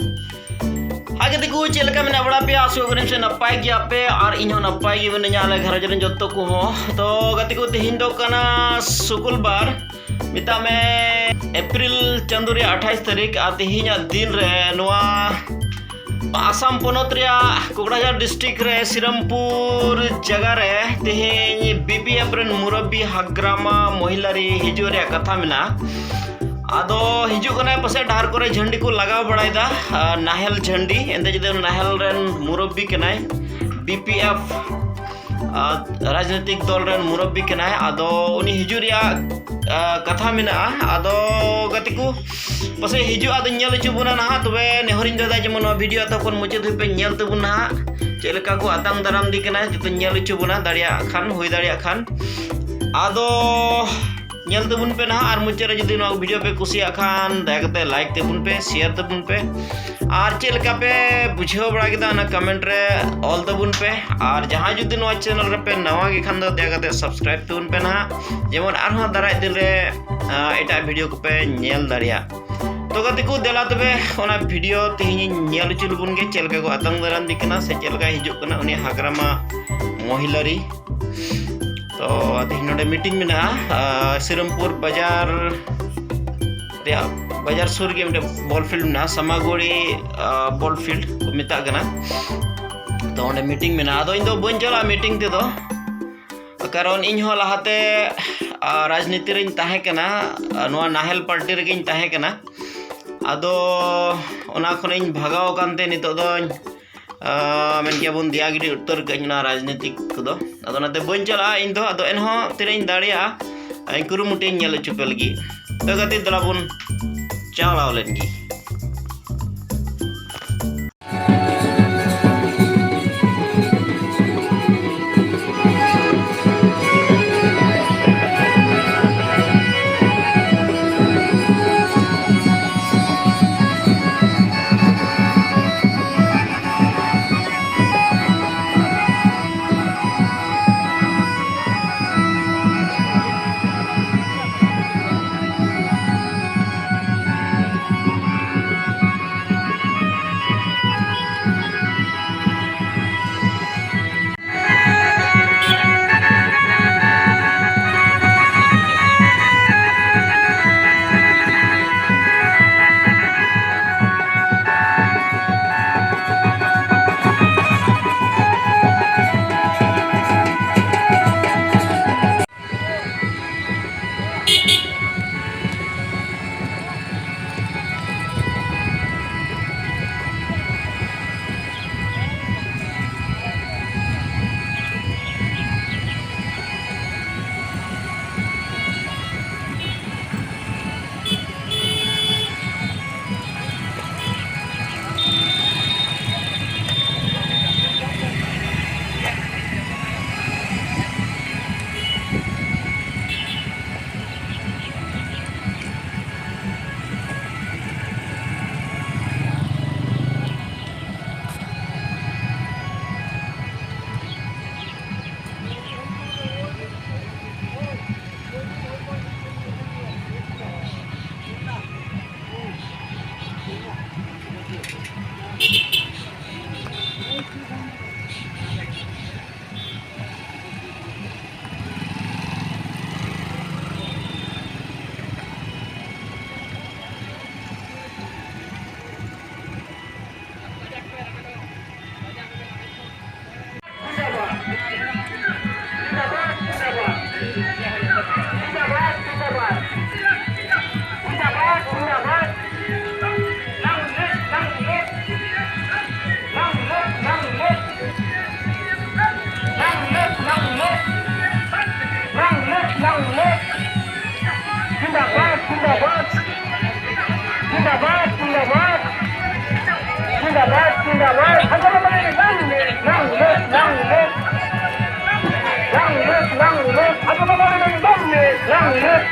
आगे देखो चलका में बड़ा पे आसो करें से नपाई गया पे और इन नपाई गे बने आले घर जन जत्तो को हो तो गति को तिहिन दो कना शुक्रवार मिता में अप्रैल चंदो रे 28 तारीख आ तिहिन दिन रे नवा आसाम पोनत रे कोकराझार डिस्ट्रिक्ट रे सिरमपुर जगह रे तिहिन बीपीएफ रन मुरब्बी हाग्रामा महिला रे हिजो रे कथा मिना आदो हिजू कना पसे डार करे झंडी को लगाव बड़ाइदा नाहल झंडी एंदे जदे नाहल रेन मुरब्बी कनाय बीपीएफ राजनीतिक दल रेन मुरब्बी कनाय आदो उनी हिजू रिया कथा मिना आदो गतिकु पसे हिजू आदो नेल चुबुना ना तबे नेहरिन दादा जेमन वीडियो तखन मुचाद पे नेल तबुना चेलका को आतांग दाराम दी कनाय जतो नेल चुबुना दाड़िया खान होय दाड़िया खान आदो नेल तबुन पे ना और मुझे जुदी वीडियो पे कुसिया खान दयाते लाइक तबुन पे शेयर तबुन पे और चेलका पे बुझाव बड़ा केदा ना कमेंट रे ऑल तबुन पे और जहां जुदी नो चैनल रे पे नवा गे खान दयाते सब्सक्राइब तबुन पे ना जेमन आरहा दाराय दिन रे एटा वीडियो को पे नेल दाड़िया तो गति को देला तबे ओना वीडियो तिहिन नेल चुलबुन गे चेलका को आतंग दरान दिकना से चेलका हिजु कना उनी हाग्रामा महिलारी तो नोडे मीटिंग में सिरमपुर बाजार बाजार सुर के बॉल फील्ड में समागोड़ी बॉल फील्ड को मिता तो ओंडे मीटिंग में आदो इन दो बन चला मीटिंग ते दो कारण इन हो लहाते राजनीति रे ताहे कना नोआ नाहेल पार्टी रे गिन ताहे कना आदो ओना खने इन भागाव कानते नितो दो मेन के बन दिया गिडी उत्तर गजना राजनीतिक को अदो नाते बन चला इन दो अदो एनहो तिरे इन दाड़िया इन कुरुमुटे नेल चुपे लगी तो गति दला बन चालाव लेनगी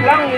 Lang